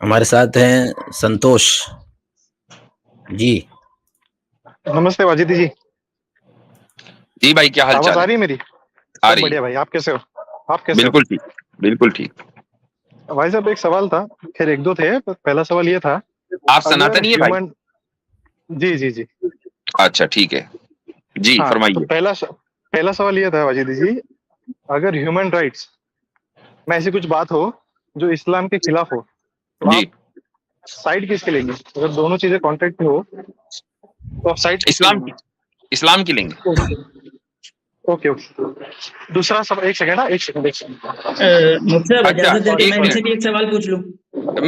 हमारे साथ हैं संतोष जी। नमस्ते वाजिद जी। जी भाई, क्या हाल आवाज चाल आ है? रही है मेरी? आ सब रही है। बढ़िया भाई, आप कैसे हो? आप कैसे हो? बिल्कुल ठीक, बिल्कुल ठीक। भाई साहब, एक सवाल था। खैर एक दो थे, पर पहला सवाल ये था, आप अगर सनातनी है भाई? ह्यूमन। जी जी जी। अच्छा ठीक है, जी हाँ, तो फरमाइए। पहला सवाल ये था वाजिद जी, अगर ह्यूमन राइट्स में ऐसी कुछ बात हो जो इस्लाम के खिलाफ हो, तो जी, आप साइड किसके लेंगे? अगर दोनों चीजें कॉन्ट्रैक्ट में हो तो आप साइड किसके इस्लाम की, लेंगे? इस्लाम की लेंगे। Okay okay okay. दूसरा सवाल, एक सेकंड, एक सेकंड, एक सेकंड। मुझसे अब अच्छा इजाजत दे तो एक मैं मिनट, इनसे भी एक सवाल पूछ लूं।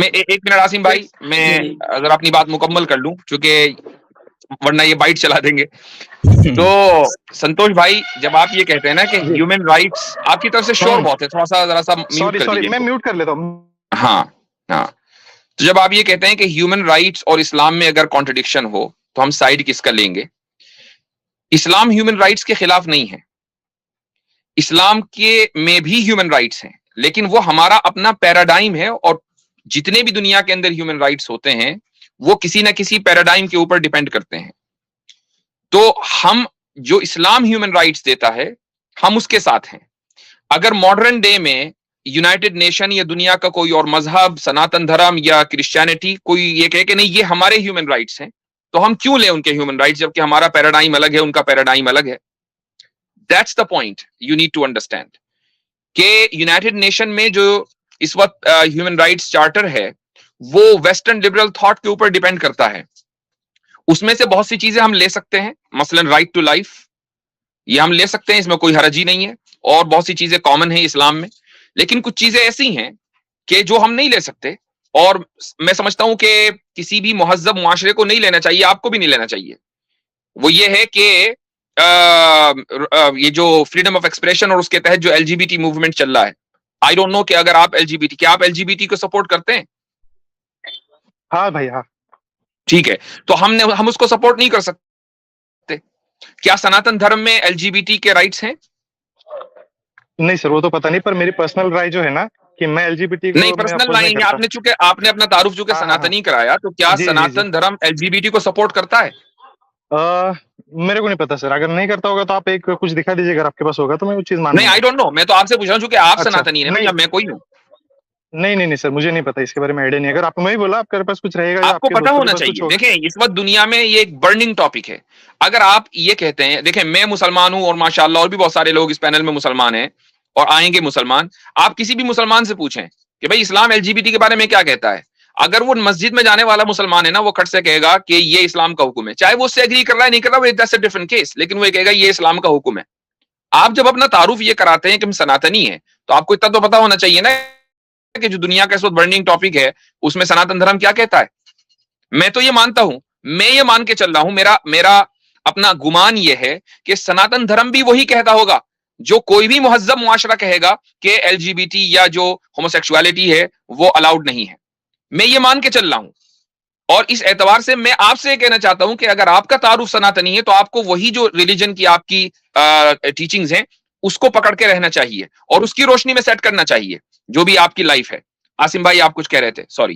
एक मिनट आसिम भाई, जी मैं जी। अगर अपनी बात मुकम्मल कर लूं, क्योंकि वरना ये बाइट चला देंगे। तो संतोष भाई, जब आप ये कहते हैं ना कि जी। ह्यूमन राइट्स, आपकी तरफ से शोर बहुत है, थोड़ा सा जरा सा म्यूट सॉरी कर सॉरी, दीजिए मैं इनको। म्यूट कर लेता हूँ। हाँ हाँ। तो जब आप ये कहते हैं कि ह्यूमन राइट्स और इस्लाम में अगर कॉन्ट्रडिक्शन हो, तो हम साइड किसका लेंगे? इस्लाम ह्यूमन राइट्स के खिलाफ नहीं है, इस्लाम के में भी ह्यूमन राइट्स हैं, लेकिन वो हमारा अपना पैराडाइम है, और जितने भी दुनिया के अंदर ह्यूमन राइट्स होते हैं वो किसी ना किसी पैराडाइम के ऊपर डिपेंड करते हैं। तो हम, जो इस्लाम ह्यूमन राइट्स देता है, हम उसके साथ हैं। अगर मॉडर्न डे में यूनाइटेड नेशन या दुनिया का कोई और मजहब, सनातन धर्म या क्रिश्चियनिटी, कोई ये कहे कि नहीं ये हमारे ह्यूमन राइट्स हैं, तो हम क्यों लें उनके ह्यूमन राइट्स, जबकि हमारा पैराडाइम अलग है, उनका पैराडाइम अलग है। That's the point you need to understand, कि यूनाइटेड नेशन में जो इस वक्त ह्यूमन राइट्स चार्टर है, वो वेस्टर्न लिबरल थॉट के ऊपर डिपेंड करता है। उसमें से बहुत सी चीजें हम ले सकते हैं, मसलन राइट टू लाइफ, ये हम ले सकते हैं, इसमें कोई हरज ही नहीं है, और बहुत सी चीजें कॉमन है इस्लाम में। लेकिन कुछ चीजें ऐसी हैं कि जो हम नहीं ले सकते, और मैं समझता हूं कि किसी भी मुहज्जब मुआशरे को नहीं लेना चाहिए, आपको भी नहीं लेना चाहिए। वो ये है कि ये जो फ्रीडम ऑफ एक्सप्रेशन और उसके तहत जो एलजीबीटी मूवमेंट चल रहा है, आई डोंट नो कि अगर आप एलजीबीटी, क्या आप एलजीबीटी को सपोर्ट करते हैं? हाँ भाई, हाँ। ठीक है, तो हम उसको सपोर्ट नहीं कर सकते। क्या सनातन धर्म में एलजीबीटी के राइट्स हैं? नहीं सर, वो तो पता नहीं, पर मेरी पर्सनल राय जो है ना, कि मैं एलजीबीटी नहीं, को मैं पर्सनल अपोज नहीं नहीं, करता। आपने चूंकि आपने अपना तारुफ चूंकि हाँ हाँ हाँ। सनातनी कराया, तो क्या जी जी जी। सनातन धर्म एलजीबीटी को सपोर्ट करता है? मेरे को नहीं पता सर, अगर नहीं करता होगा तो आप एक कुछ दिखा दीजिए, अगर आपके पास होगा तो मैं वो चीज मान नहीं, लूंगा। आई डोंट नो, मैं तो आपसे पूछ रहा हूँ, चूंकि आप अच्छा, सनातनी है ना, नहीं या मैं कोई हूँ। नहीं नहीं नहीं सर, मुझे नहीं पता, इसके बारे में आइडिया नहीं। अगर आपने वही बोला आपके पास कुछ रहेगा या आपको आपके पता दोस्तों के होना पास कुछ चाहिए। होगा। देखें, इस वक्त दुनिया में ये एक बर्निंग टॉपिक है। अगर आप ये कहते हैं, देखें मैं मुसलमान हूं, और माशाल्लाह और भी बहुत सारे लोग इस पैनल में मुसलमान हैं और आएंगे मुसलमान, आप किसी भी मुसलमान से पूछें कि भाई इस्लाम एलजीबीटी के बारे में क्या कहता है, अगर वो मस्जिद में जाने वाला मुसलमान है ना, वो खट से कहेगा कि ये इस्लाम का हुक्म है। चाहे वो उससे एग्री कर रहा है, नहीं कर रहा, वो दैट्स अ डिफरेंट केस, लेकिन वो कहेगा ये इस्लाम का हुक्म है। आप जब अपना तारुफ ये कराते हैं कि हम सनातनी हैं, तो आपको इतना तो पता होना चाहिए ना कि जो दुनिया का इस वक्त बर्निंग टॉपिक है, उसमें सनातन धर्म क्या कहता है। मैं तो ये मानता हूं, मैं ये मान के चल रहा हूं, मेरा मेरा अपना गुमान ये है कि सनातन धर्म भी वही कहता होगा जो कोई भी मुहज्जब मुआशरा कहेगा कि एलजीबीटी या जो होमोसेक्सुअलिटी है वो अलाउड नहीं है। मैं ये मान के चल रहा हूं, और इस एतबार से मैं आपसे ये कहना चाहता हूं कि अगर आपका तारुफ सनातनी है, तो आपको वही जो रिलीजन की आपकी टीचिंग्स हैं उसको पकड़ के रहना चाहिए, और उसकी रोशनी में सेट करना चाहिए जो भी आपकी लाइफ है। आसिम भाई, आप कुछ कह रहे थे, सॉरी।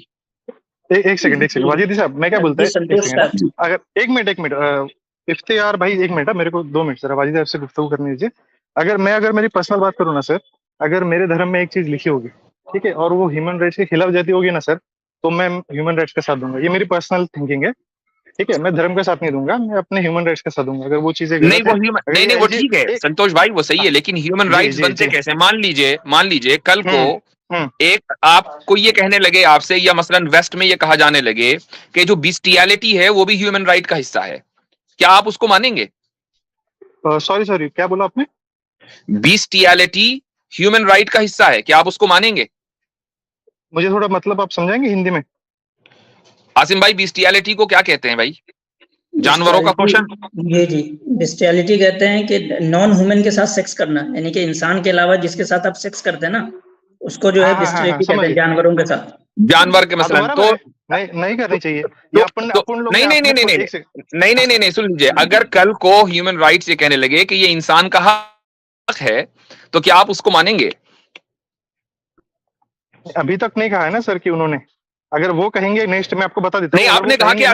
एक सेकंड, एक सेकंड वाजिद साहब, मैं क्या बोलता है, एक संतोष सेकंड साहब। ना। अगर एक मिनट इफ्तियार भाई, एक मिनट, मेरे को 2 मिनट सर वाजिद साहब से गुफ्तगू करने दीजिए। अगर मेरी पर्सनल बात करूँ ना सर, अगर मेरे धर्म में एक चीज लिखी होगी, ठीक है, और वो ह्यूमन राइट्स के खिलाफ जाती होगी ना सर, तो मैं ह्यूमन राइट्स का साथ दूंगा। ये मेरी पर्सनल थिंकिंग है, ठीक है। मैं धर्म का साथ नहीं दूंगा, मैं अपने ह्यूमन राइट्स का साथ दूंगा। अगर वो चीजें नहीं गलत वो है, ह्यूमन, अगर नहीं ये नहीं वो ऐसी ठीक है संतोष भाई, वो सही है, लेकिन ह्यूमन जी राइट्स जी बनते जी। कैसे? मान लीजिए कल को हम्म। एक आपको ये कहने लगे आपसे, या मसलन वेस्ट में ये कहा जाने लगे कि जो बिस्टियलिटी है वो भी ह्यूमन राइट का हिस्सा है, क्या आप उसको मानेंगे? सॉरी सॉरी, क्या बोला आपने? बिस्टियलिटी ह्यूमन राइट का हिस्सा है, क्या आप उसको मानेंगे? मुझे थोड़ा मतलब आप समझाएंगे हिंदी में? आसिम भाई, बिस्टियलिटी को क्या कहते हैं भाई? जानवरों का क्वेश्चन। जी जी, बिस्टियलिटी कहते हैं कि नॉन ह्यूमन के साथ सेक्स करना, यानी कि इंसान के अलावा जिसके साथ आप सेक्स करते हैं ना, उसको जो है हाँ हाँ हाँ हाँ, बिस्टियलिटी कहते समझ हैं, गए। जानवरों के साथ। जानवर के हाँ, तो मसलन, बराबर तो है। नहीं नहीं करनी चाहिए ये। तो, अपन तो अपन लोग नहीं क्या, नहीं नहीं आपने नहीं नहीं एक सेकंड। नहीं नहीं नहीं नहीं, सुन लीजिए, अगर कल को ह्यूमन राइट्स ये कहने लगे कि ये इंसान का हक है, तो क्या आप उसको मानेंगे? अभी तक नहीं कहा है ना सर कि उन्होंने। अगर वो कहेंगे, नेक्स्ट मैं आपको बता देता हूँ। नहीं, अगर आपने वो कहा कि कहेंगे ना,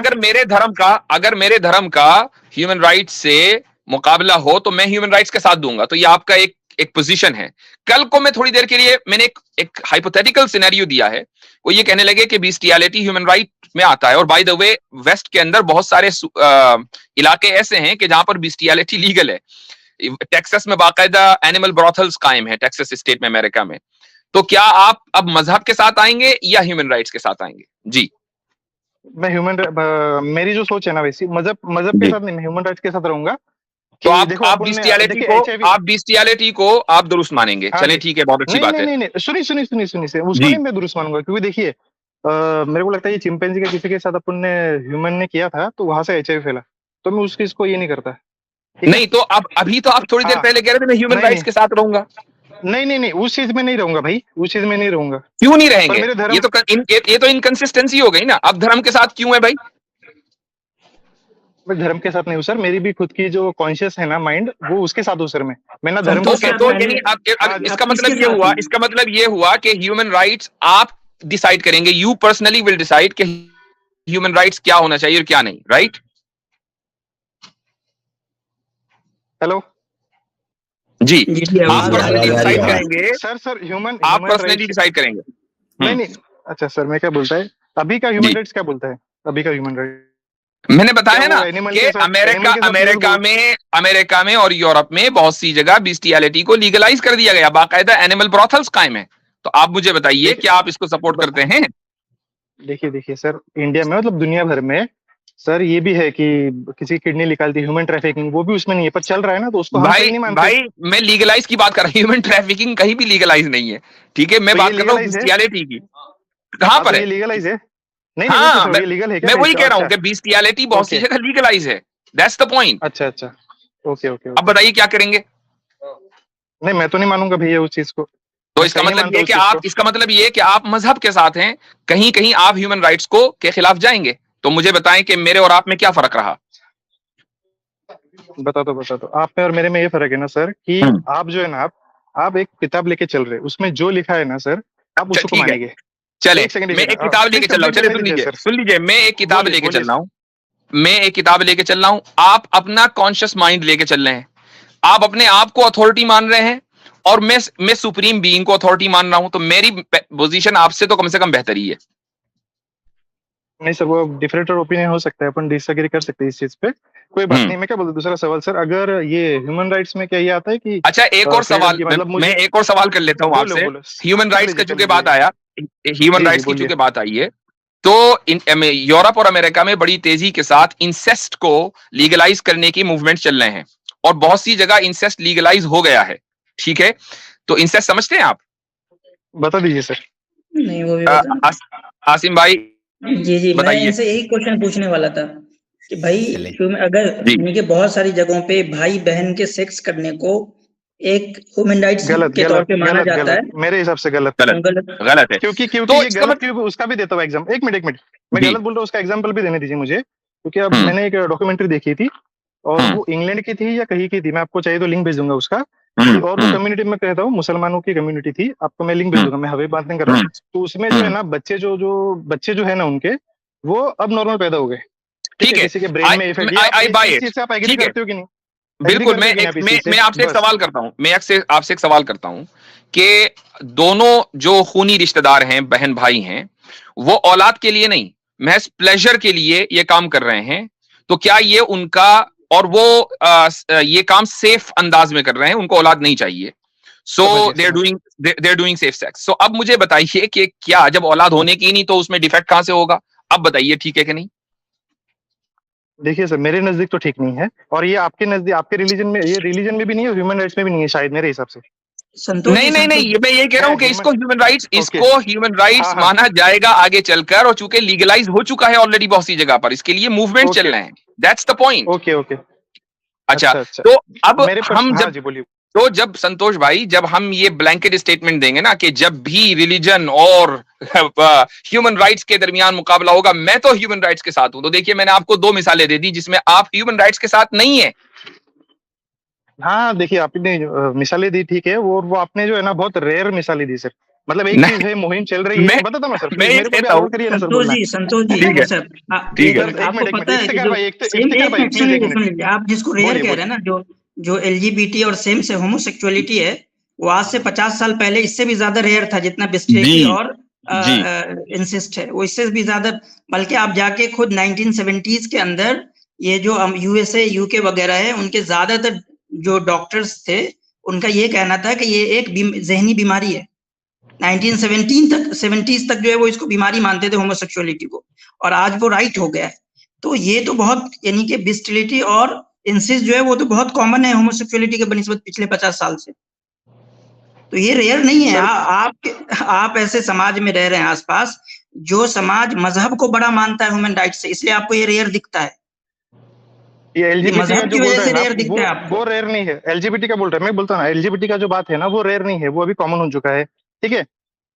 अगर मेरे धर्म का ह्यूमन राइट्स से मुकाबला हो तो मैं ह्यूमन राइट्स के साथ दूंगा, तो ये आपका एक पोजीशन है। कल को मैं थोड़ी देर के लिए मैंने एक हाइपोथेटिकल सिनेरियो दिया है, वो ये कहने लगे कि बिस्टियलिटी ह्यूमन राइट में आता है, और बाय द वे वेस्ट के अंदर बहुत सारे इलाके ऐसे हैं कि जहां पर बिस्टियलिटी लीगल है। टेक्सास में बाकायदा एनिमल ब्रॉथल्स कायम है, टेक्सास स्टेट में, अमेरिका में। तो क्या आप अब मजहब के साथ आएंगे या ह्यूमन राइट्स के साथ आएंगे? जी, मैं मेरी जो सोच है ना, वैसी मजहब के जी। साथ नहीं, मैं ह्यूमन राइट्स के साथ रहूंगा। तो कि आप देखो आप अपन ने बिस्टियलिटी देखिए को HIV, आप बिस्टियलिटी को आप दुरुस्त मानेंगे? हाँ चलिए जी, ठीक है, बहुत अच्छी नहीं बात नहीं है। नहीं नहीं, सुनिए उसको जी, नहीं मैं दुरुस्त मानूंगा, क्योंकि देखिए मेरे को लगता है ये चिंपैंजी का किसी के साथ अपन ने ह्यूमन ने किया था, तो वहां से HIV फैला, तो मैं उस चीज को ये नहीं करता, ठीक है। नहीं तो अब अभी तो आप थोड़ी देर हाँ, पहले कह रहे थे मैं ह्यूमन नहीं राइट्स नहीं के साथ रहूंगा। नहीं, उस चीज में नहीं रहूंगा भाई, उस चीज में नहीं रहूंगा। क्यों नहीं पर रहेंगे? मेरे ये धर्म, तो ये तो इनकंसिस्टेंसी हो गई ना। अब धर्म के साथ क्यों है भाई? मैं धर्म के साथ नहीं हूँ सर, मेरी भी खुद की जो कॉन्शियस है ना माइंड, वो उसके साथ हूँ सर। मैं ना धर्म के संतोष ओके, साथ तो हूँ। यानी हाँ जी, इसका आप मतलब किसके ये साथ हुआ, हैं? इसका मतलब ये हुआ कि ह्यूमन राइट्स आप डिसाइड करेंगे, यू पर्सनली विल डिसाइड कि ह्यूमन राइट्स क्या होना चाहिए और क्या नहीं, राइट? हेलो जी, जी जी, आप आवाज आ रही पर्सनली है, आवाज आ रही डिसाइड है, बताइए। करेंगे, सर ह्यूमन आप ह्यूमन पर्सनली राइट्स, डिसाइड करेंगे। नहीं नहीं, अच्छा सर मैं क्या बोलता है, अभी का ह्यूमन जी, राइट्स क्या बोलता है, अभी का ह्यूमन राइट, मैंने क्या बताया ना वो एनिमल कि के साथ, अमेरिका एनिमल के साथ प्योर अमेरिका बोल, में अमेरिका में और यूरोप में बहुत सी जगह बिस्टियलिटी को लीगलाइज कर दिया गया, बाकायदा एनिमल ब्रॉथल्स कायम है। तो आप मुझे बताइए, क्या आप इसको सपोर्ट करते हैं? देखिए सर, इंडिया में मतलब दुनिया भर में सर ये भी है कि किसी की किडनी निकालती, ह्यूमन ट्रैफिकिंग, वो भी उसमें नहीं है, पर चल रहा है ना, तो उसको हम भाई सही नहीं मानते। भाई, मैं लीगलाइज की बात कर रहा हूँ, ह्यूमन ट्रैफिकिंग कहीं भी लीगलाइज नहीं है। ठीक है, मैं तो ये बात कर रहा हूँ लीगलाइज है, बिस्टियलिटी की। कहां हाँ तो पर ये है? लीगलाइज है, नहीं वही हाँ, पूछ रहा हूँ, ये लीगल है क्या मैं कहीं वही पे? कह रहा हूँ अच्छा कि बिस्टियलिटी बहुत सी ओके जगह लीगलाइज है। That's the point. अच्छा अच्छा, ओके ओके अब ओके, बताइए क्या करेंगे? नहीं मैं तो नहीं मानूंगा भैया उस चीज को, तो मैं इसका सही नहीं मतलब मानता ये उस कि चीज आप को। इसका मतलब ये कि आप मजहब के साथ हैं, कहीं कहीं आप ह्यूमन राइट्स को के खिलाफ जाएंगे। तो मुझे बताएं कि मेरे और आप में क्या फर्क रहा? बता दो, आप में और मेरे में ये फर्क है ना सर, कि आप जो है ना, आप एक किताब लेके चल रहे, उसमें जो लिखा है ना सर, आप उसको ठीक है, मानेंगे। चले, एक सेकंड, मैं एक किताब लेके प्लीज चल रहा हूँ। कंप्लीट चले, करने सुन दीजिए लीजिए सर, सुन लीजिए, मैं एक किताब बोलिए लेके चल बोलिए रहा हूँ। मैं एक किताब लेके चल रहा हूँ, आप अपना कॉन्शियस माइंड लेके चल रहे हैं। आप अपने आप को अथॉरिटी मान रहे हैं और मैं सुप्रीम बीइंग को अथॉरिटी मान रहा हूं। तो मेरी पोजीशन आपसे तो कम से कम बेहतर ही है। नहीं सर, वो डिफरेंट ओपिनियन हो सकता है, अपन डिसएग्री कर सकते हैं इस चीज पे, कोई बात नहीं। मैं क्या बोलता, दूसरा सवाल सर, अगर ये ह्यूमन राइट्स में क्या ये आता है कि अच्छा, एक और फ्रीडम सवाल, की, मतलब मैं मुझे, एक और सवाल कर लेता हूं बोलो आपसे। बोलो, हाँ, ह्यूमन राइट्स का कर चूंकि लीजिए, बात आया, ह्यूमन जी जी राइट्स की बोलिए। चूंकि बात आई है, तो यूरोप और अमेरिका में बड़ी तेजी के साथ इंसेस्ट को लीगलाइज करने की मूवमेंट चल रहे हैं, और बहुत सी जगह इंसेस्ट लीगलाइज हो गया है। ठीक है, तो इंसेस्ट समझते हैं आप? बता दीजिए सर। नहीं, वो भी बता। आसिम भाई जी जी, मैं बताइए। इनसे यही क्वेश्चन पूछने वाला था कि भाई चलिए, अगर जी, यानी कि बहुत सारी जगहों पे भाई बहन के सेक्स करने को एक ह्यूमन राइट्स गलत के तौर गलत पे माना गलत जाता गलत, है। मेरे हिसाब से गलत, गलत, गलत। गलत है। क्योंकि तो ये इसका गलत, मतलब, क्यों, उसका भी देता हूँ एग्जाम, एक मिनट, मैं जी, गलत बोल रहा हूँ, उसका एग्जाम्पल भी देने दीजिए मुझे, क्योंकि अब हम्म, मैंने एक डॉक्यूमेंट्री देखी थी, और हम्म, वो इंग्लैंड की थी या कहीं की थी, मैं आपको चाहिए तो लिंक भेज दूंगा उसका, और वो हम्म, कम्युनिटी में कहता हूँ, मुसलमानों की कम्युनिटी थी, आपको मैं लिंक भेज हम्म, दूंगा, मैं हवाई बात नहीं कर रहा हूँ। तो उसमें जो है ना, बच्चे जो है ना उनके, वो अब नॉर्मल पैदा हो गए, ठीक है, ठीक है, किसी के ब्रेन में इफेक्ट, ये आप आई बाय इस इट। चीज से आप एग्री ठीक है, करते हो कि नहीं, एग्री बिल्कुल। करते हो कि नहीं आप इस चीज से? मैं आपसे एक बस, सवाल करता हूं, मैं आपसे एक सवाल करता हूं कि दोनों जो खूनी रिश्तेदार हैं, बहन भाई हैं, वो औलाद के लिए नहीं, महज प्लेजर के लिए ये काम कर रहे हैं, तो क्या ये उनका, और वो ये काम सेफ अंदाज में कर रहे हैं, उनको औलाद नहीं चाहिए, so they are doing safe sex. So अब मुझे बताइए कि क्या जब औलाद होने की नहीं, तो उसमें डिफेक्ट कहां से होगा? अब बताइए, ठीक है कि नहीं? देखिए सर, मेरे नजदीक तो ठीक नहीं है, और ये आपके नजदीक, आपके रिलीजन में, ये रिलीजन में भी नहीं है, ह्यूमन राइट्स में भी नहीं है शायद, मेरे हिसाब से संतोष नहीं जी, नहीं नहीं, संतोष ये मैं ये कह रहा है हूं कि ह्यूमन, ओके, इसको ह्यूमन राइट्स हाँ हाँ, माना जाएगा आगे चलकर, और चूंकि लीगलाइज हो चुका है ऑलरेडी बहुत सी जगह पर, इसके लिए मूवमेंट चल ओके रहे हैं। That's the point. Okay okay, अच्छा, अच्छा अच्छा, तो अब मेरे पर, हम हाँ जब जी बोलिए। तो जब संतोष भाई, जब हम ये ब्लैंकेट स्टेटमेंट देंगे ना कि जब भी रिलीजन और ह्यूमन राइट्स के दरमियान मुकाबला होगा, मैं तो ह्यूमन राइट्स के साथ हूं, तो देखिए मैंने आपको दो मिसालें दे दी जिसमें आप ह्यूमन राइट्स के साथ नहीं है। हाँ देखिए, आपने मिसालें दी, ठीक है, वो आपने जो है ना बहुत रेयर मिसालें दी सर, मतलब एक चीज है, मुहिम चल रही है, बताता हूँ सर, मैं मेरे को भी कहता हूँ, अलाउड करिए ना सर संतोष बोलना। जी, संतोष जी, ठीक है, सर ठीक है। सर, एक आपको मिनट, पता है कि इफ्तिकार जो भाई, सेम, इफ्तिकार एक भाई, मिनट प्लीज एक सुन मिनट, लीजिए, आप जिसको रेयर बोलिए कह रहे हैं ना, जो एलजीबीटी और सेम से होमोसेक्सुअलिटी है, वो आज से 50 साल पहले इससे भी ज्यादा रेयर था, जितना बिस्टिलिटी जी और जी इंसिस्ट है, वो इससे भी ज्यादा। बल्कि आप जाके खुद 1970s के अंदर ये जो यूएसए, यूके वगैरह है, उनके ज्यादातर जो डॉक्टर्स थे, उनका ये कहना था कि ये एक जहनी बीमारी है। 1970s तक जो है वो इसको बीमारी मानते थे, होमोसेक्सुअलिटी को, और आज वो राइट हो गया है। तो ये तो बहुत, यानी कि बिस्टिलिटी और इंसिस्ट जो है वो तो बहुत कॉमन है होमोसेक्सुअलिटी के बनिस्बत पिछले 50 साल से। तो ये रेयर नहीं है। आप ऐसे समाज में रह रहे हैं आसपास, जो समाज मजहब को बड़ा मानता है ह्यूमन राइट से, इसलिए आपको ये रेयर दिखता है। ये एलजीबीटी का मजहब जो की बोल वजह रहे से हैं ना, रेयर दिखता है आपको। वो रेयर नहीं है। एलजीबीटी का बोल रहे हैं, मैं बोलता हूँ ना, एलजीबीटी का जो बात है ना, वो रेयर नहीं है, वो अभी कॉमन हो चुका है, ठीक है।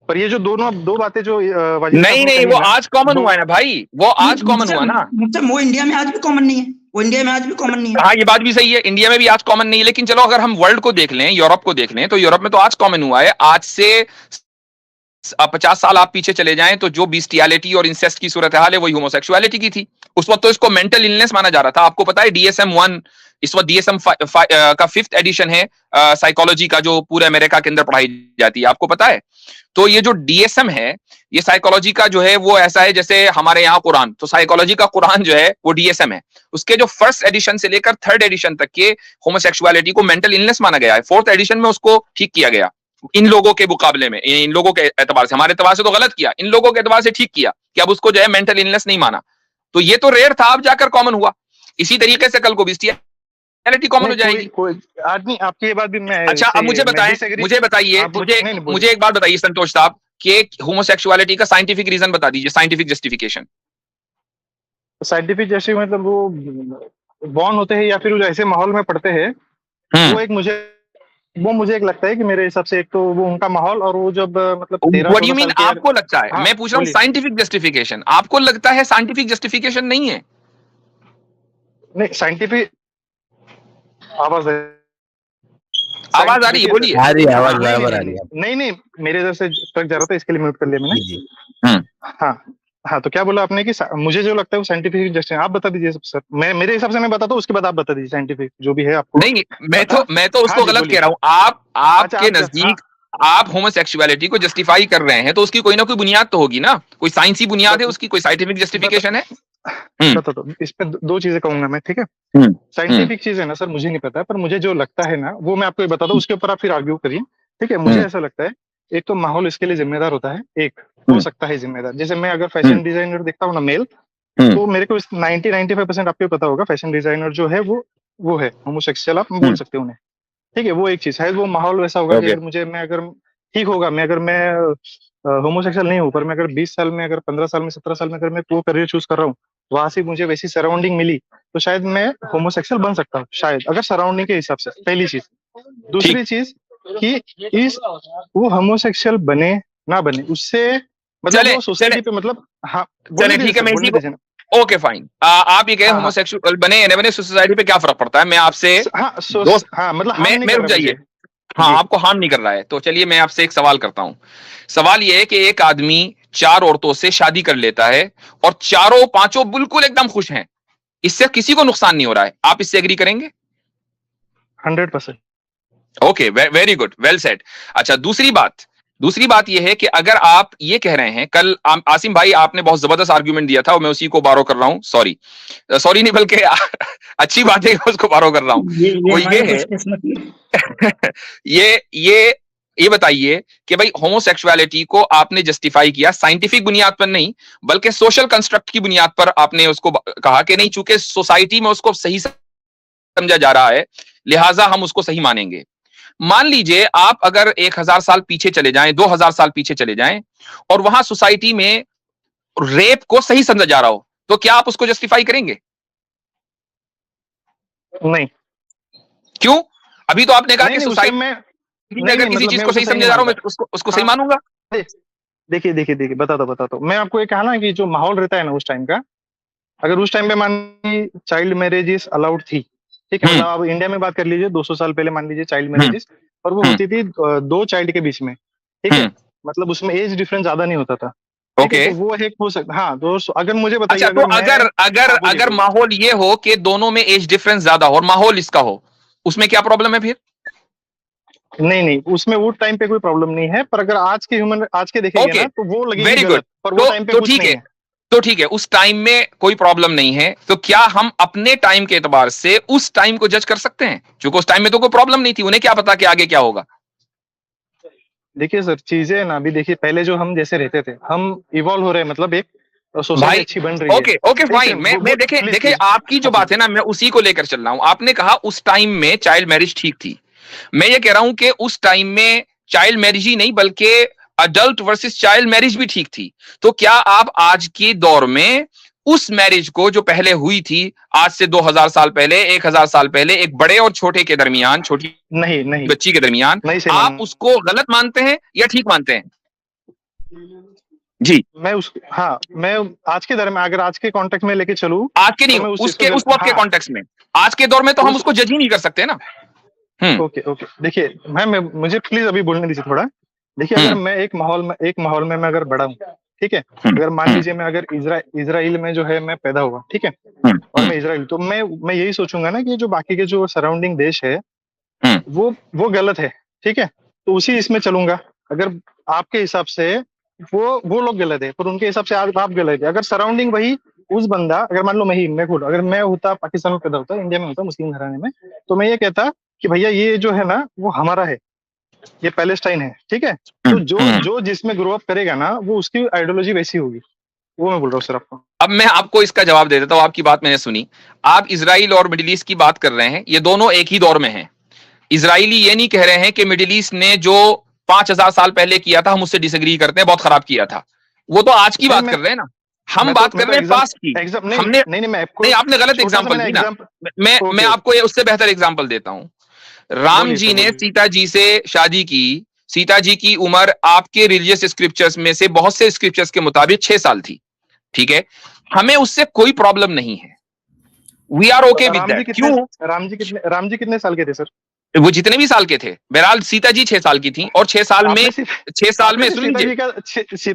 पर ये जो दो बातें जो वाजिद साहब नहीं ने नहीं, कही वो ना, आज कॉमन हुआ है ना भाई, वो आज कॉमन हुआ ना। वो इंडिया में आज भी कॉमन नहीं है, वो इंडिया में आज भी कॉमन नहीं है। हाँ, ये बात भी सही है, इंडिया में भी आज कॉमन नहीं है, लेकिन चलो अगर हम वर्ल्ड को देख लें, यूरोप को देख लें, तो यूरोप में तो आज कॉमन हुआ है। आज से 50 साल आप पीछे चले जाएं तो जो बिस्टियलिटी और इंसेस्ट की सूरत हाल है वही होमोसेक्सुअलिटी की थी। उस वक्त तो इसको मेंटल इलनेस माना जा रहा था। आपको पता है DSM-1 इस वक्त DSM का 5th एडिशन है साइकोलॉजी का, जो पूरे अमेरिका के अंदर पढ़ाई जाती है, आपको पता है। तो ये जो DSM है, ये साइकोलॉजी का जो है वो ऐसा है जैसे हमारे यहाँ कुरान, तो साइकोलॉजी का कुरान जो है वो DSM है। उसके जो 1st एडिशन से लेकर 3rd एडिशन तक के होमोसेक्सुअलिटी को मेंटल इलनेस माना गया है। 4th एडिशन में उसको ठीक किया गया, इन लोगों के मुकाबले में, इन लोगों के एतबार से, हमारे एतबार से तो गलत किया, इन लोगों के एतबार से ठीक किया कि अब उसको जो है मेंटल इलनेस नहीं माना। तो ये तो रेयर था, अब जाकर कॉमन हुआ। इसी तरीके से कल को बिस्टियलिटी कॉमन हो जाएगी। कोई आदमी, आपकी ये बात भी मैं, अच्छा, अब मुझे बताइए, मुझे एक बात बताइए संतोष साहब, कि होमोसेक्सुअलिटी का साइंटिफिक रीजन बता दीजिए, साइंटिफिक जस्टिफिकेशन। साइंटिफिक जैसे मतलब वो बॉर्न होते हैं या फिर ऐसे माहौल में पढ़ते हैं, वो मुझे एक लगता है कि मेरे हिसाब से एक तो वो उनका माहौल, और वो जब मतलब 13-14 साल के, आपको लगता है? हाँ, मैं पूछ रहा हूँ साइंटिफिक जस्टिफिकेशन, आपको लगता है साइंटिफिक जस्टिफिकेशन नहीं है? नहीं, साइंटिफिक आवाज आ रही है, बोलिए। आ रही है आवाज, बराबर आ रही है। नहीं, मेरे इधर से ट्रक जा रहा था, इसके लिए म्यूट कर लिया मैंने। जी। हाँ, तो क्या बोला आपने कि मुझे जो लगता है वो साइंटिफिक जस्टिफिकेशन, आप बता दीजिए सर। मैं मेरे हिसाब से मैं बताता हूँ, उसके बाद आप बता दीजिए साइंटिफिक जो भी है आपको। नहीं, मैं तो उसको गलत कह रहा हूँ। आपके नजदीक आप होमोसेक्सुअलिटी को जस्टिफाई कर रहे हैं, तो उसकी कोई ना कोई बुनियाद तो होगी ना, कोई साइंसी बुनियाद है उसकी, कोई साइंटिफिक जस्टिफिकेशन है। तो इसमें दो चीजें कहूंगा मैं, ठीक है। साइंटिफिक चीज है ना सर, मुझे नहीं पता है, पर मुझे जो लगता है ना वो मैं आपको बताता हूँ, उसके ऊपर आप फिर आर्ग्यू करिए, ठीक है। मुझे ऐसा लगता है, एक तो माहौल इसके लिए जिम्मेदार होता है, एक हो सकता है जिम्मेदार। जैसे मैं अगर फैशन डिजाइनर देखता हूँ ना मेल, तो मेरे को 90-95% आपको पता होगा फैशन डिजाइनर जो है वो है होमोसेक्सुअल, आप बोल सकते हो उन्हें, ठीक है। वो एक चीज है, वो माहौल वैसा होगा कि अगर ठीक होगा, अगर मैं होमोसेक्सुअल नहीं हूँ, पर मैं अगर 20 साल में, अगर 15 साल में, 17 साल में अगर मैं वो करियर चूज कर रहा हूँ, वहां से मुझे वैसी सराउंडिंग मिली, तो शायद मैं होमोसेक्सुअल बन सकता हूँ, शायद, अगर सराउंडिंग के हिसाब से। पहली चीज। दूसरी चीज कि वो होमोसेक्सुअल बने ना बने, उससे मतलब वो सोसाइटी पे, मतलब, हाँ, चले ठीक है, मैं इसी को, ओके फाइन, आप ये कहें होमोसेक्सुअल बने या न बने, सोसाइटी पे क्या फर्क पड़ता है? मैं आपसे, मतलब मैं रुक जाइए, हाँ, आपको हार्म नहीं कर रहा है, तो चलिए मैं आपसे एक सवाल करता हूं। सवाल यह है कि एक आदमी 4 औरतों से शादी कर लेता है और चारों पांचों बिल्कुल एकदम खुश हैं, इससे किसी को नुकसान नहीं हो रहा है, आप इससे एग्री करेंगे? 100%। Okay, very good, well said. अच्छा, दूसरी बात यह है कि अगर आप ये कह रहे हैं, कल आसिम भाई आपने बहुत जबरदस्त आर्गुमेंट दिया था और मैं उसी को बारो कर रहा हूं, सॉरी नहीं बल्कि अच्छी बात है, उसको बारो कर रहा हूं। वो ये है, ये बताइए कि भाई होमोसेक्सुअलिटी को आपने जस्टिफाई किया साइंटिफिक बुनियाद पर नहीं, बल्कि सोशल कंस्ट्रक्ट की बुनियाद पर आपने उसको कहा कि नहीं, चूंकि सोसाइटी में उसको सही समझा जा रहा है, लिहाजा हम उसको सही मानेंगे। मान लीजिए आप अगर 1000 साल पीछे चले जाएं, 2000 साल पीछे चले जाएं, और वहां सोसाइटी में रेप को सही समझा जा रहा हो, तो क्या आप उसको जस्टिफाई करेंगे? नहीं। क्यों? अभी तो आपने कहा कि सोसाइटी में अगर किसी चीज को सही समझा जा रहा हूं, मैं उसको सही मानूंगा। देखिए, बताता हूँ। मैं आपको ये कहा ना कि जो माहौल रहता है ना उस टाइम का, अगर उस टाइम पे मान लीजिए चाइल्ड मैरिजेस अलाउड थी, ठीक है, मतलब आप इंडिया में बात कर लीजिए, 200 साल पहले मान लीजिए चाइल्ड मैरिजेस, और वो होती थी 2 चाइल्ड के बीच में, ठीक है। मतलब उसमें एज डिफरेंस ज्यादा नहीं होता था। ओके, तो वो एक हो सकता। हाँ तो अगर मुझे बताइए, अच्छा, तो अगर माहौल ये हो कि दोनों में एज डिफरेंस ज्यादा हो और माहौल इसका हो, उसमें क्या प्रॉब्लम है फिर? नहीं, उसमें वो टाइम पे कोई प्रॉब्लम नहीं है, पर अगर आज के देखेंगे ओके, ना तो वो लगेगी वेरी गुड। गलत, पर वो टाइम पे तो कुछ ठीक नहीं है, है। तो ठीक है, उस टाइम में कोई प्रॉब्लम नहीं है, तो क्या हम अपने टाइम के एतबार से उस टाइम को जज कर सकते हैं? क्योंकि उस टाइम में तो कोई प्रॉब्लम नहीं थी, उन्हें क्या पता कि आगे क्या होगा। देखिए सर, चीजें ना अभी देखिए, पहले जो हम जैसे रहते थे, हम इवॉल्व हो रहे हैं, मतलब एक सोसाइटी भाई अच्छी बन रही है। ओके ओके फाइन, मैं देखे आपकी जो बात है ना, मैं उसी को लेकर चल रहा हूं। आपने कहा उस टाइम में चाइल्ड मैरिज ठीक थी, मैं ये कह रहा हूं कि उस टाइम में चाइल्ड मैरिज ही नहीं बल्कि अडल्ट वर्सेस चाइल्ड मैरिज भी ठीक थी। तो क्या आप आज के दौर में उस मैरिज को जो पहले हुई थी, आज से 2000 साल पहले, 1000 साल पहले, एक बड़े और छोटे के दरमियान, छोटी नहीं बच्ची के दरमियान, नहीं आप उसको गलत मानते हैं या ठीक मानते हैं? जी, मैं आज के दौर में, अगर आज के कॉन्टेक्स्ट में लेके चलूं, आज के नहीं, तो मैं उस वक्त के कॉन्टेक्स्ट में, आज के दौर में तो हम उसको जज ही नहीं कर सकते ना। ओके देखिए, मुझे प्लीज अभी बोलने दीजिए थोड़ा। देखिए, अगर मैं एक माहौल में मैं अगर बड़ा हूँ, ठीक है, अगर मान लीजिए मैं अगर इजराइल में जो है मैं पैदा हुआ, ठीक है, और मैं इजराइल, तो मैं यही सोचूंगा ना कि जो बाकी के जो सराउंडिंग देश है वो गलत है, ठीक है, तो उसी इसमें चलूंगा। अगर आपके हिसाब से वो लोग गलत है, पर उनके हिसाब से आप गलत है। अगर सराउंडिंग वही उस बंदा, अगर मान लो मैं खुद, अगर मैं होता पाकिस्तान में पैदा होता, इंडिया में होता, मुस्लिम घराने में, तो मैं ये कहता कि भैया ये जो है ना वो हमारा है, ये पैलेस्टाइन है, ठीक है। तो जो जिसमें ग्रो अप करेगा ना, वो उसकी आइडियोलॉजी वैसी होगी। वो मैं बोल रहा हूँ सर आपको। अब मैं आपको इसका जवाब दे देता हूं, आपकी बात मैंने सुनी। आप इजराइल और मिडिल ईस्ट की बात कर रहे हैं, ये दोनों एक ही दौर में हैं। इजराइली ये नहीं कह रहे हैं कि मिडिल ईस्ट ने जो 5000 साल पहले किया था हम उससे डिसएग्री करते हैं, बहुत खराब किया था। वो तो आज की बात कर रहे हैं ना, हम बात कर रहे हैं पास्ट की। हमने नहीं, आपने गलत एग्जांपल दी ना। मैं आपको उससे बेहतर एग्जांपल देता हूं। राम जी ने सीता जी से शादी की, सीता जी की उम्र आपके रिलीजियस स्क्रिप्चर्स में से बहुत से स्क्रिप्चर्स के मुताबिक 6 साल थी, ठीक है, हमें उससे कोई प्रॉब्लम नहीं है, we are okay with that. क्यों? राम जी कितने साल के थे सर? वो जितने भी साल के थे, बहरहाल सीता जी 6 साल की थी, और 6 साल में सीता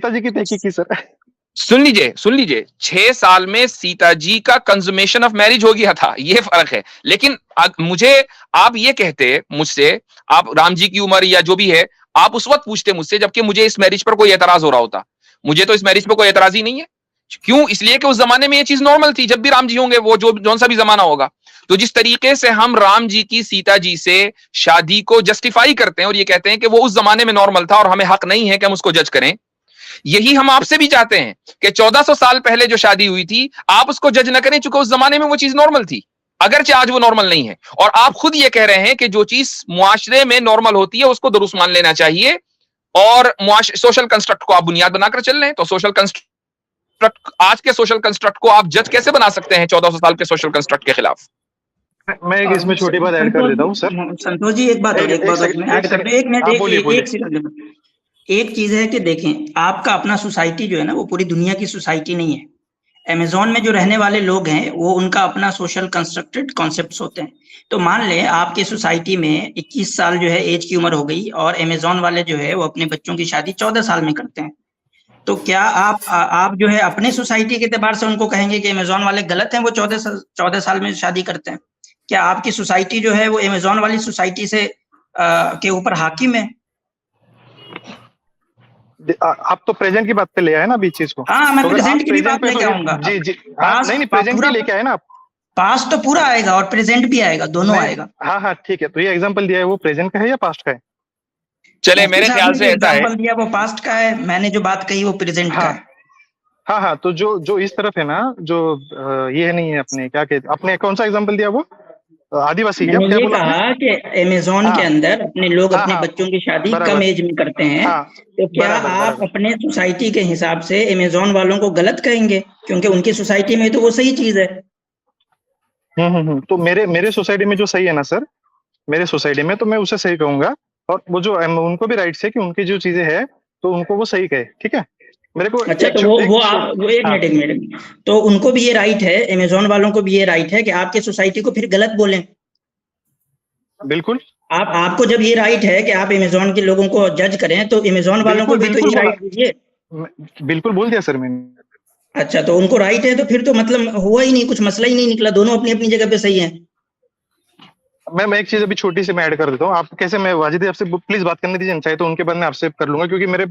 जी की तहकीक की सर। सुन लीजिए 6 साल में सीता जी का कंज्यूमेशन ऑफ मैरिज हो गया था, ये फर्क है। लेकिन मुझे आप ये कहते मुझसे, आप राम जी की उम्र या जो भी है आप उस वक्त पूछते मुझसे, जबकि मुझे इस मैरिज पर कोई एतराज हो रहा होता। मुझे तो इस मैरिज पर कोई एतराज ही नहीं है। क्यों? इसलिए कि उस जमाने में ये चीज नॉर्मल थी, जब भी राम जी होंगे, वो जो सा भी जमाना होगा। तो जिस तरीके से हम राम जी की सीता जी से शादी को जस्टिफाई करते हैं और ये कहते हैं कि वो उस जमाने में नॉर्मल था और हमें हक नहीं है कि हम उसको जज करें, यही हम आपसे भी चाहते हैं कि 1400 साल पहले जो शादी हुई थी आप उसको जज न करें, चूंकि उस जमाने में वो चीज नॉर्मल थी, अगरचे आज वो नॉर्मल नहीं है। और आप खुद ये कह रहे हैं कि जो चीज मुआशरे में नॉर्मल होती है उसको दुरुस्त मान लेना चाहिए, और सोशल कंस्ट्रक्ट को आप बुनियाद बनाकर चल रहे हैं। तो सोशल कंस्ट्रक्ट, आज के सोशल कंस्ट्रक्ट को आप जज कैसे बना सकते हैं 1400 साल के सोशल कंस्ट्रक्ट के खिलाफ? मैं इसमें छोटी बात ऐड कर देता हूं सर। संतोष जी, एक बात ऐड कर दूं, 1 मिनट। एक चीज है कि देखें, आपका अपना सोसाइटी जो है ना वो पूरी दुनिया की सोसाइटी नहीं है। अमेज़न में जो रहने वाले लोग हैं वो उनका अपना सोशल कंस्ट्रक्टेड कॉन्सेप्ट्स होते हैं। तो मान लें आपके सोसाइटी में 21 साल जो है एज की उम्र हो गई और अमेज़न वाले जो है वो अपने बच्चों की शादी 14 साल में करते हैं, तो क्या आप जो है अपने सोसाइटी के एतबार से उनको कहेंगे कि अमेज़न वाले गलत हैं, वो 14 साल में शादी करते हैं? क्या आपकी सोसाइटी जो है वो अमेज़न वाली सोसाइटी से के ऊपर हाकिम है? आप तो प्रेजेंट की बात पे ले आए ना बीच चीज को। हाँ, मैं प्रेजेंट की भी बात लेके आऊंगा। जी नहीं प्रेजेंट की लेके आए ना आप। पास्ट तो पूरा आएगा और प्रेजेंट भी आएगा, दोनों आएगा। हाँ ठीक है, तो ये एग्जांपल दिया है वो प्रेजेंट का है या पास्ट का है? चले, मेरे ख्याल से ऐसा है, दिया वो पास्ट का है, मैंने जो बात कही वो प्रेजेंट का है। हाँ, तो जो इस तरफ है ना, जो ये नहीं है, अपने क्या कहते, अपने कौन सा एग्जांपल दिया वो आदिवासी? मैंने ये कहा कि अमेज़न के अंदर अपने लोग अपने बच्चों की शादी कम एज में करते हैं, तो क्या आप अपने सोसाइटी के हिसाब से अमेज़न वालों को गलत कहेंगे? क्योंकि उनकी सोसाइटी में तो वो सही चीज है। तो मेरे सोसाइटी में जो सही है ना सर, मेरे सोसाइटी में तो मैं उसे सही कहूंगा, और वो जो उनको भी राइट्स है कि उनकी जो चीजें है तो उनको वो सही कहे, ठीक है मेरे को। अच्छा, तो वो एक मिनट, तो उनको भी ये राइट है, अमेज़न वालों को भी ये राइट है कि आपके सोसाइटी को फिर गलत बोलें? बिल्कुल, आपको जब ये राइट है कि आप अमेज़न के लोगों को जज करें, तो अमेज़न वालों को भी तो ये राइट दीजिए। बिल्कुल बोल दिया सर मैंने। अच्छा, तो उनको राइट है, तो फिर तो मतलब हुआ ही नहीं, कुछ मसला ही नहीं निकला, दोनों अपनी-अपनी जगह पे सही हैं। मैं एक चीज अभी छोटी सी मैं ऐड कर देता हूँ। आप कैसे, मैं वाजिद आपसे प्लीज बात करने दीजिए, चाहे तो उनके बाद में आपसे कर लूंगा, क्योंकि मेरे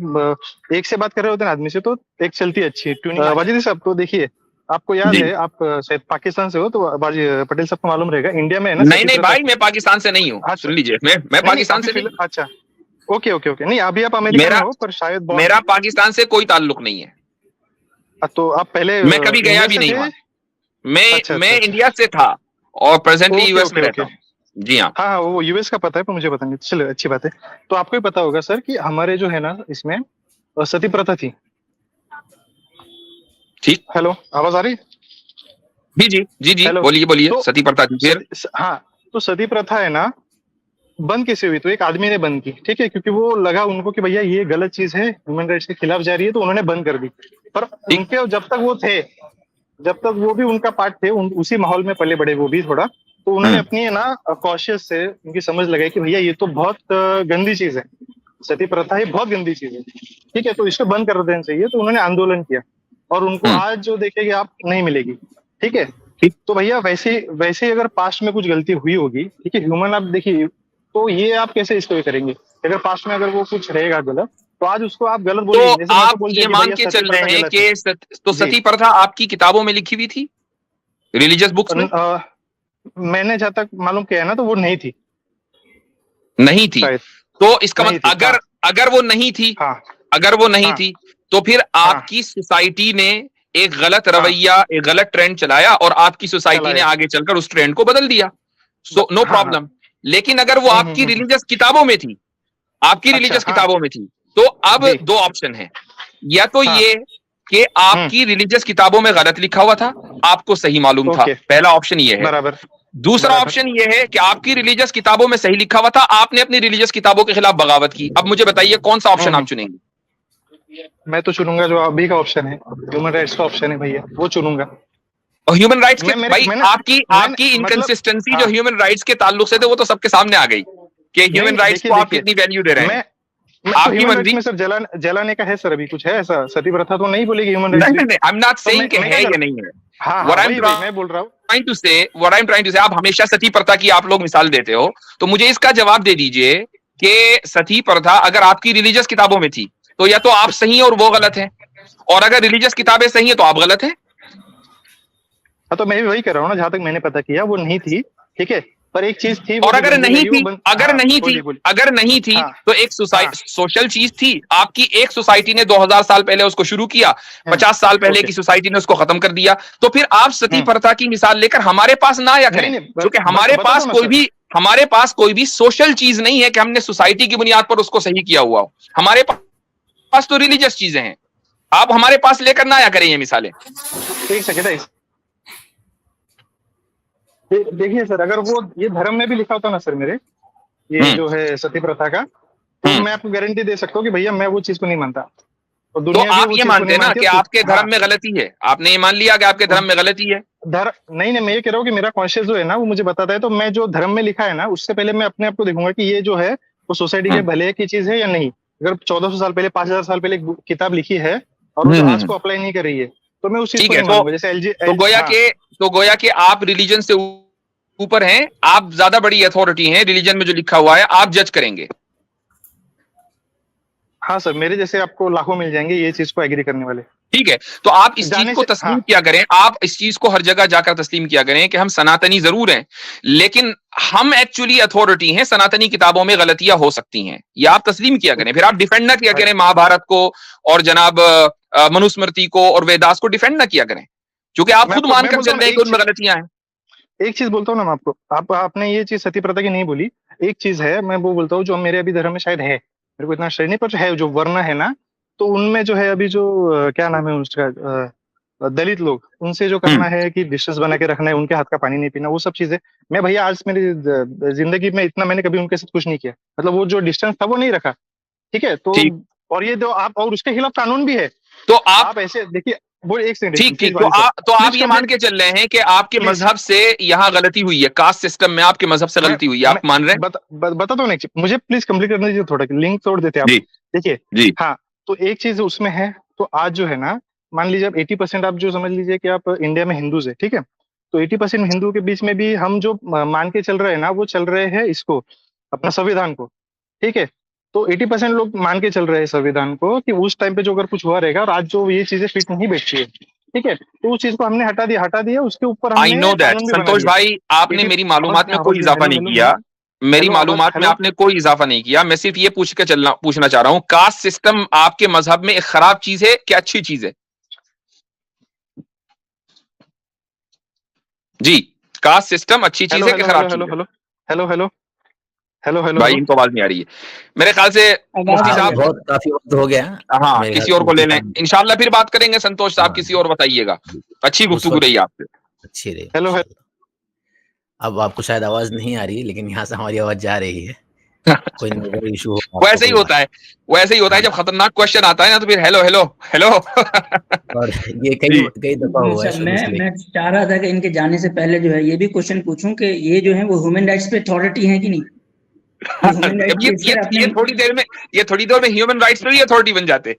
एक से बात कर रहे होते हैं आदमी से तो एक चलती अच्छी ट्यूनिंग। वाजिद साहब, तो देखिए, आपको याद है, आप शायद पाकिस्तान से हो, तो पटेल साहब को मालूम रहेगा, इंडिया में है ना। नहीं भाई, मैं पाकिस्तान से नहीं हूँ। सुन लीजिए, मैं पाकिस्तान से नहीं। अच्छा, ओके, नहीं, अभी आप अमेरिका में हो, पर शायद मेरा पाकिस्तान से कोई ताल्लुक नहीं है। तो आप पहले, मैं कभी गया भी नहीं वहां। मैं इंडिया से था और प्रेजेंटली यूएस में रहता हूँ। जी हाँ, वो यूएस का पता है, पर मुझे पता नहीं। चलो, अच्छी बात है। तो आपको ही पता होगा सर कि हमारे जो है ना, इसमें सती प्रथा थी। ठीक, हेलो, आवाज आ रही? जी, बोलिए। तो सती प्रथा थी फिर? हाँ, तो सती प्रथा है ना, बंद कैसे हुई? तो एक आदमी ने बंद की, ठीक है, क्योंकि वो लगा उनको कि भैया ये गलत चीज है, ह्यूमन राइट्स के खिलाफ जा रही है, तो उन्होंने बंद कर दी। पर उनके जब तक वो थे, जब तक वो भी उनका पार्ट थे, उसी माहौल में पले बड़े वो भी थोड़ा, तो उन्होंने अपनी है ना कॉशियस से उनकी समझ लगाई कि भैया ये तो बहुत गंदी चीज है, सती प्रथा ये बहुत गंदी चीज है, ठीक है, तो इसको बंद कर देना चाहिए। तो उन्होंने आंदोलन किया, और उनको आज जो देखेंगे आप नहीं मिलेगी, ठीक है। तो भैया वैसे ही अगर पास्ट में कुछ गलती हुई होगी, ठीक है, ह्यूमन, आप देखिए, तो ये आप कैसे इसको करेंगे? अगर पास्ट में अगर वो कुछ रहेगा गलत, तो आज उसको आप गलत बोलेंगे। तो आप ये मान के चल रहे हैं कि तो सती प्रथा आपकी किताबों में लिखी हुई थी, रिलीजियस बुक्स में? मैंने जहां तक मालूम किया है ना, तो वो नहीं थी। तो इसका मतलब अगर वो नहीं थी, अगर वो नहीं थी, तो फिर आपकी सोसाइटी ने एक गलत रवैया, एक गलत ट्रेंड चलाया, और आपकी सोसाइटी ने आगे चलकर उस ट्रेंड को बदल दिया। So no problem. लेकिन अगर वो आपकी रिलीजियस किताबों में थी, रिलीजियस किताबों में थी, तो अब दो ऑप्शन है। या तो ये कि आपकी रिलीजियस किताबों में गलत लिखा हुआ था, आपको सही मालूम था, पहला ऑप्शन ये है। बराबर। दूसरा ऑप्शन ये है कि आपकी रिलीजियस किताबों में सही लिखा हुआ था, आपने अपनी रिलीजियस किताबों के खिलाफ बगावत की। अब मुझे बताइए, कौन सा ऑप्शन आप चुनेंगे? मैं तो चुनूंगा जो अभी का ऑप्शन है, ह्यूमन राइट्स का ऑप्शन है भैया, वो चुनूंगा। और ह्यूमन राइट्स के भाई, आपकी इनकंसिस्टेंसी जो ह्यूमन राइट्स के ताल्लुक से थे, वो तो सबके सामने आ गई कि ह्यूमन राइट्स को आप कितनी वैल्यू दे रहे हैं। आपकी मर्जी में सर जलाने का है सर, अभी कुछ है ऐसा? सती प्रथा तो नहीं बोलेगी ह्यूमन राइट्स। नहीं, आई एम नॉट सेइंग कि है या नहीं है। मैं बोल रहा हूँ, what I'm trying to say, आप हमेशा सती प्रथा की आप लोग मिसाल देते हो, तो मुझे इसका जवाब दे दीजिए कि सती प्रथा अगर आपकी रिलीजियस किताबों में थी, तो या तो आप सही हैं और वो गलत है, और अगर रिलीजियस किताबें सही हैं तो आप गलत हैं। तो मैं भी वही कर रहा हूँ ना, जहां तक मैंने पता किया वो नहीं थी, ठीक है, पर एक चीज थी। और अगर नहीं थी, तो एक सोशल चीज थी। आपकी एक सोसाइटी ने 2000 साल पहले उसको शुरू किया, 50 साल पहले की सोसाइटी ने उसको खत्म कर दिया। तो फिर आप सती प्रथा की मिसाल लेकर हमारे पास ना आया करें, क्योंकि हमारे पास कोई भी सोशल चीज नहीं है कि हमने सोसाइटी की बुनियाद पर उसको सही किया हुआ हो। हमारे पास तो रिलीजियस चीजें हैं, आप हमारे पास लेकर ना आया करें ये मिसालें। एक सेकंड, देखिए सर, अगर वो ये धर्म में भी लिखा होता ना सर, मेरे ये जो है सती प्रथा का, तो मैं आपको गारंटी दे सकता हूँ कि भैया मैं वो चीज को नहीं मानता। तो आप ये मानते हैं ना कि आपके धर्म में गलती है? आपने ये मान लिया कि आपके धर्म में गलती है? नहीं, मैं ये कह रहा हूँ कि मेरा कॉन्शियस जो है ना, वो मुझे बताता है। तो मैं जो धर्म में लिखा है ना, उससे पहले मैं अपने आप को देखूंगा कि ये जो है वो सोसाइटी के भले की चीज है या नहीं। अगर 1400 साल पहले, 5000 साल पहले किताब लिखी है और वो आज को अप्लाई नहीं कर रही है, तो मैं उस चीज को नहीं मानूंगा। जैसे एलजी, तो गोया कि आप रिलीजन से ऊपर हैं, आप ज्यादा बड़ी अथॉरिटी हैं, रिलीजन में जो लिखा हुआ है आप जज करेंगे। हाँ सर, मेरे जैसे आपको लाखों मिल जाएंगे ये चीज को एग्री करने वाले। ठीक है, तो आप इस चीज को तस्लीम किया करें, आप इस चीज को हर जगह जाकर तस्लीम किया करें कि हम सनातनी जरूर हैं, लेकिन हम एक्चुअली अथॉरिटी हैं। सनातनी किताबों में गलतियां हो सकती हैं, ये आप तस्लीम किया करें। फिर आप डिफेंड ना किया करें महाभारत को और जनाब मनुस्मृति को और वेदास को डिफेंड ना किया करें, क्योंकि आप खुद मानकर चल रहे हैं कि उनमें गलतियां हैं। एक चीज बोलता हूँ ना मैं आपको, आपने ये चीज सती प्रथा की नहीं बोली। एक चीज है, मैं वो बोलता हूँ जो मेरे अभी धर्म में शायद है, मेरे को इतना श्रेय नहीं, पर है जो वर्ण है ना, तो उनमें जो है अभी जो क्या नाम है उसका, दलित लोग, उनसे जो करना है कि डिस्टेंस बना के रखना है, उनके हाथ का पानी नहीं पीना, वो सब चीजें मैं भैया आज मेरी जिंदगी में इतना मैंने कभी उनके साथ कुछ नहीं किया। मतलब वो जो डिस्टेंस था वो नहीं रखा, ठीक है। तो और ये जो आप, और उसके खिलाफ कानून भी है। तो आप ऐसे देखिए, वो एक सेकंड, ठीक ठीक, तो आप ये मान के चल रहे हैं कि आपके मजहब से यहाँ गलती हुई है, कास्ट सिस्टम में आपके मजहब से गलती हुई है, आप मान रहे हैं? बता दो नहीं, मुझे प्लीज कंप्लीट करने दीजिए, थोड़ा लिंक तोड़ देते आप, देखिए जी। हाँ, तो एक चीज उसमें है, तो आज जो है ना, मान लीजिए आप 80% आप जो समझ लीजिए कि आप इंडिया में हिंदूज है, ठीक है, तो 80% हिंदू के बीच में भी हम जो मान के चल रहे हैं ना, वो चल रहे हैं इसको, अपना संविधान को, ठीक है, तो 80% लोग मान के चल रहे हैं संविधान को कि उस टाइम पे जो अगर कुछ हुआ रहेगा, और आज जो ये चीजें फिट नहीं बैठती है, ठीक है, तो उस चीज को हमने हटा दिया, उसके ऊपर आई नो दैट संतोष भाई, आपने मेरी मालूमात में कोई इजाफा नहीं किया, मेरी मालूमात में आपने कोई इजाफा नहीं किया, मैं सिर्फ ये पूछना चाह रहा हूँ, कास्ट सिस्टम आपके मजहब में एक खराब चीज है क्या अच्छी चीज है? जी, कास्ट सिस्टम अच्छी चीज है कि खराब चीज है? हेलो भाई इनको आवाज नहीं आ रही है मेरे ख्याल से। मुफ्ती साहब बहुत काफी वक्त हो गया, हाँ, किसी और को ले लें, इंशाल्लाह फिर बात करेंगे। संतोष साहब किसी और बताइएगा, अच्छी गुफ्तगू रही आपसे, अच्छी रही। हेलो, अब आपको शायद आवाज नहीं आ रही है, लेकिन यहाँ से हमारी आवाज जा रही है। कोई इशू हो, वैसे ही होता है, वैसे ही होता है, जब खतरनाक क्वेश्चन आता है ना, तो फिर हेलो हेलो हेलो। और ये कई दफा हुआ है। मैं चाह रहा था कि इनके जाने से पहले जो है ये भी क्वेश्चन पूछूं कि ये जो है वो ह्यूमन राइट्स पे अथॉरिटी है कि नहीं? ये थोड़ी देर में ह्यूमन राइट्स पे भी अथॉरिटी बन जाते।